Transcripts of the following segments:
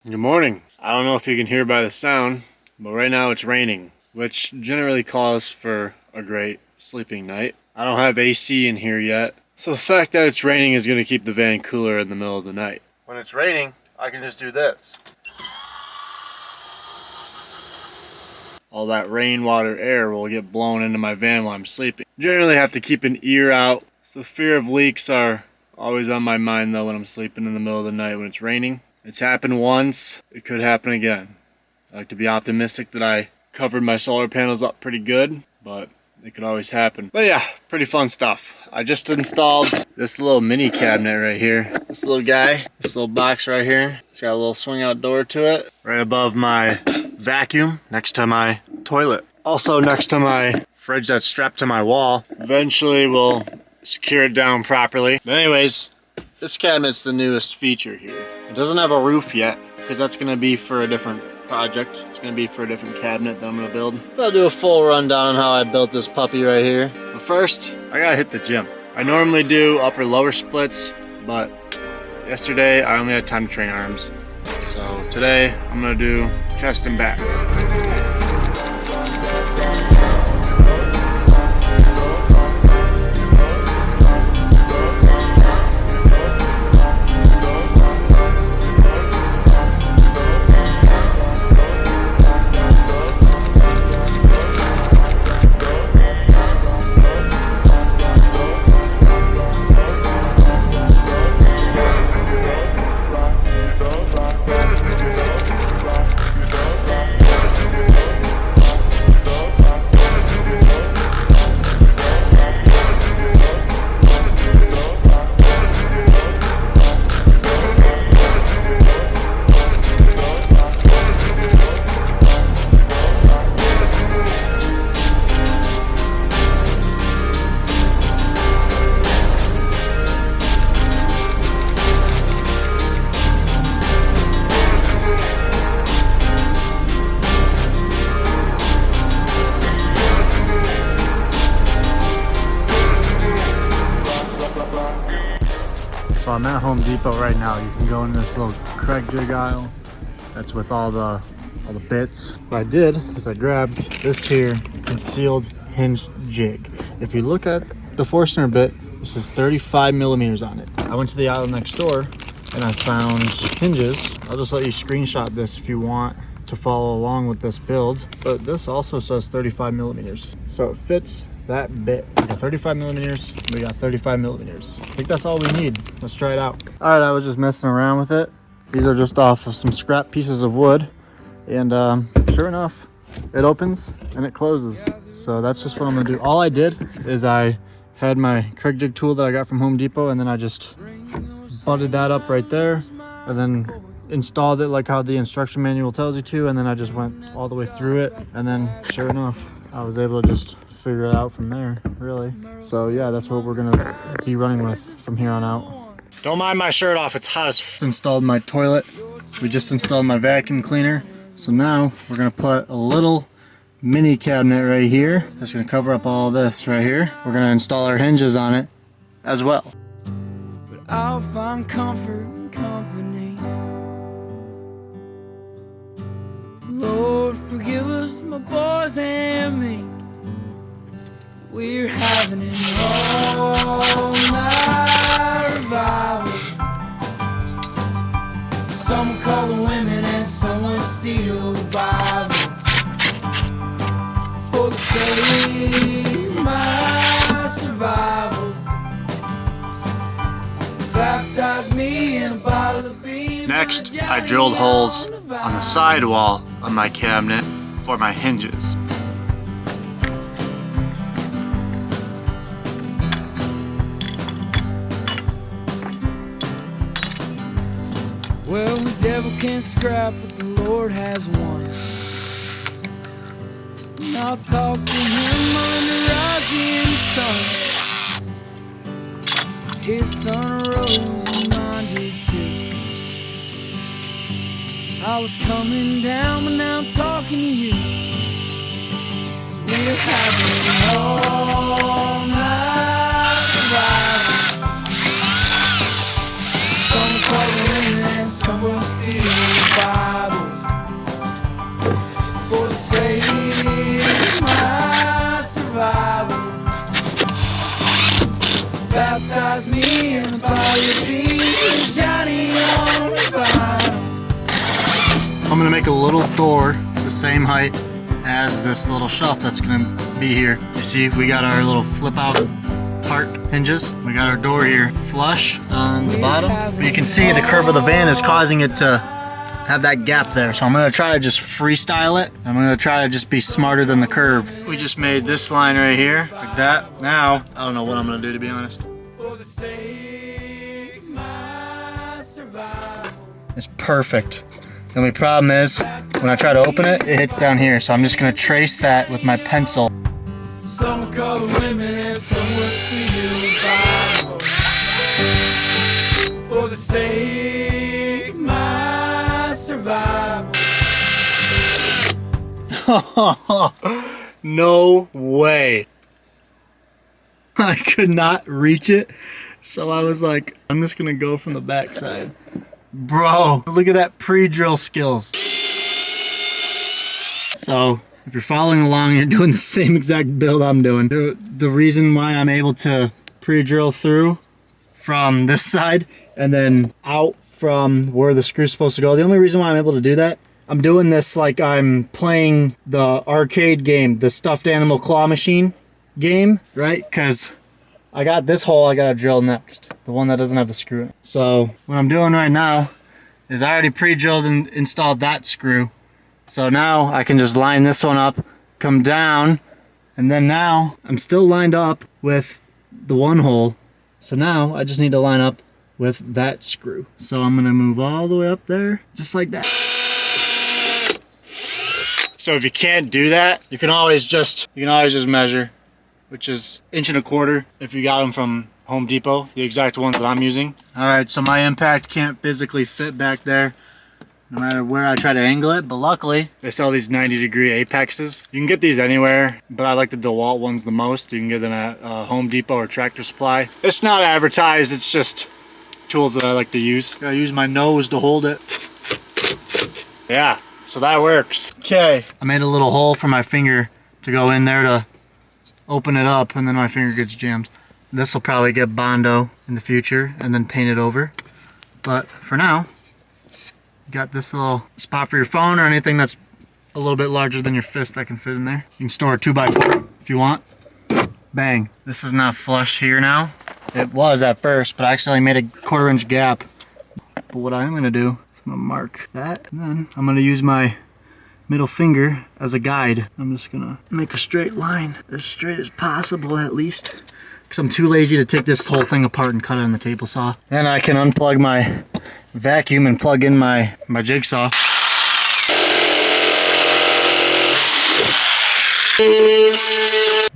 Good morning. I don't know if you can hear by the sound, but right now it's raining, which generally calls for a great sleeping night. I don't have AC in here yet, so the fact that it's raining is going to keep the van cooler in the middle of the night. When it's raining, I can just do this. All that rainwater air will get blown into my van while I'm sleeping. Generally have to keep an ear out, so the fear of leaks are always on my mind though when I'm sleeping in the middle of the night when it's raining. It's happened once, it could happen again. I like to be optimistic that I covered my solar panels up pretty good, but it could always happen. But yeah, pretty fun stuff. I just installed this little mini cabinet right here. This little guy, this little box right here. It's got a little swing out door to it. Right above my vacuum, next to my toilet. Also next to my fridge that's strapped to my wall. Eventually we'll secure it down properly. But anyways, this cabinet's the newest feature here. It doesn't have a roof yet, because that's going to be for a different project. It's going to be for a different cabinet that I'm going to build. I'll do a full rundown on how I built this puppy right here. But first, I gotta hit the gym. I normally do upper-lower splits, but yesterday I only had time to train arms. So today, I'm going to do chest and back. So I'm at Home Depot right now. You can go in this little Craig jig aisle. That's with all the bits. What I did is I grabbed this here concealed hinge jig. If you look at the Forstner bit, this is 35 millimeters on it. I went to the aisle next door and I found hinges. I'll just let you screenshot this if you want to follow along with this build. But this also says 35 millimeters. So it fits that bit. We got 35 millimeters, we got 35 millimeters. I think that's all we need. Let's try it out. All right, I was just messing around with it. These are just off of some scrap pieces of wood. And sure enough, it opens and it closes. So that's just what I'm gonna do. All I did is I had my Craig jig tool that I got from Home Depot, and then I just butted that up right there and then installed it like how the instruction manual tells you to, and then I just went all the way through it, and then sure enough, I was able to just figure it out from there, really. So yeah, that's what we're gonna be running with from here on out. Don't mind my shirt off, it's hot as f. Installed my toilet. We just installed my vacuum cleaner. So now we're gonna put a little mini cabinet right here. That's gonna cover up all this right here. We're gonna install our hinges on it as well. But I'll find comfort in company. Lord, forgive us, my boys and me. We're having an all-night revival. Some will call the women and some will steal the Bible. For the sake of my survival, baptize me in a bottle of beer. Next, I drilled holes on the sidewall of my cabinet for my hinges. Well, the devil can't scrap, but the Lord has won. And I'll talk to him under rising sun. His sun rose and mine did too. I was coming down, but now I'm talking to you. 'Cause we're having an all-night revival. Some call the women, some will steal the Bible. gonna make a little door the same height as this little shelf that's gonna be here. You see, we got our little flip out part hinges. We got our door here flush on the bottom. But you can see the curve of the van is causing it to have that gap there. So I'm gonna try to just freestyle it. I'm gonna try to just be smarter than the curve. We just made this line right here, like that. Now, I don't know what I'm gonna do, to be honest. It's perfect. The only problem is, when I try to open it, it hits down here. So I'm just gonna trace that with my pencil. Some call the women and some work for you. For the sake of my survival. No way. I could not reach it. So I was like, I'm just gonna go from the backside. Bro, look at that pre-drill skills. So if you're following along, you're doing the same exact build I'm doing. The reason why I'm able to pre-drill through from this side and then out from where the screw's supposed to go, the only reason why I'm able to do that, I'm doing this like I'm playing the arcade game, the stuffed animal claw machine game, right? Because I got this hole I gotta drill next, the one that doesn't have the screw in it. So what I'm doing right now is I already pre-drilled and installed that screw. So now I can just line this one up, come down, and then now I'm still lined up with the one hole. So now I just need to line up with that screw. So I'm gonna move all the way up there, just like that. So if you can't do that, you can always just measure, which is 1.25 inches if you got them from Home Depot, the exact ones that I'm using. All right, so my impact can't physically fit back there no matter where I try to angle it, but luckily they sell these 90-degree apexes. You can get these anywhere, but I like the DeWalt ones the most. You can get them at Home Depot or Tractor Supply. It's not advertised, it's just tools that I like to use. I use my nose to hold it. Yeah, so that works. Okay, I made a little hole for my finger to go in there to open it up, and then my finger gets jammed. This will probably get Bondo in the future and then paint it over. But for now, you got this little spot for your phone or anything that's a little bit larger than your fist that can fit in there. You can store a 2x4 if you want. Bang. This is not flush here now. It was at first, but I actually made a 1/4 inch gap. But what I'm gonna do is I'm gonna mark that, and then I'm gonna use my middle finger as a guide. I'm just gonna make a straight line, as straight as possible at least, because I'm too lazy to take this whole thing apart and cut it on the table saw. Then I can unplug my vacuum and plug in my jigsaw.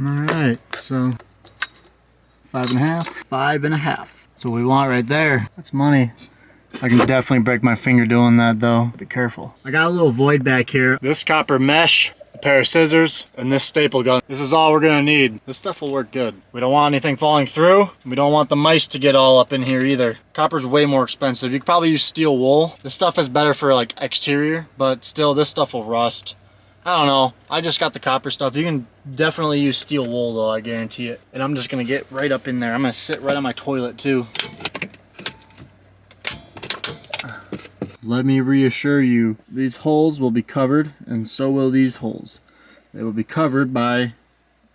Alright, so 5.5, 5.5. That's what we want right there. That's money. I can definitely break my finger doing that though. Be careful. I got a little void back here. This copper mesh, a pair of scissors, and this staple gun. This is all we're gonna need. This stuff will work good. We don't want anything falling through. We don't want the mice to get all up in here either. Copper's way more expensive. You could probably use steel wool. This stuff is better for like exterior, but still this stuff will rust. I don't know. I just got the copper stuff. You can definitely use steel wool though, I guarantee it. And I'm just gonna get right up in there. I'm gonna sit right on my toilet too. Let me reassure you, these holes will be covered, and so will these holes. They will be covered by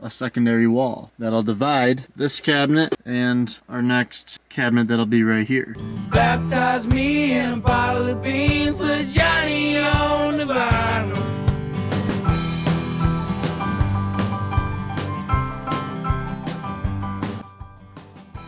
a secondary wall that'll divide this cabinet and our next cabinet that'll be right here. Baptize me in a bottle of bean for Johnny on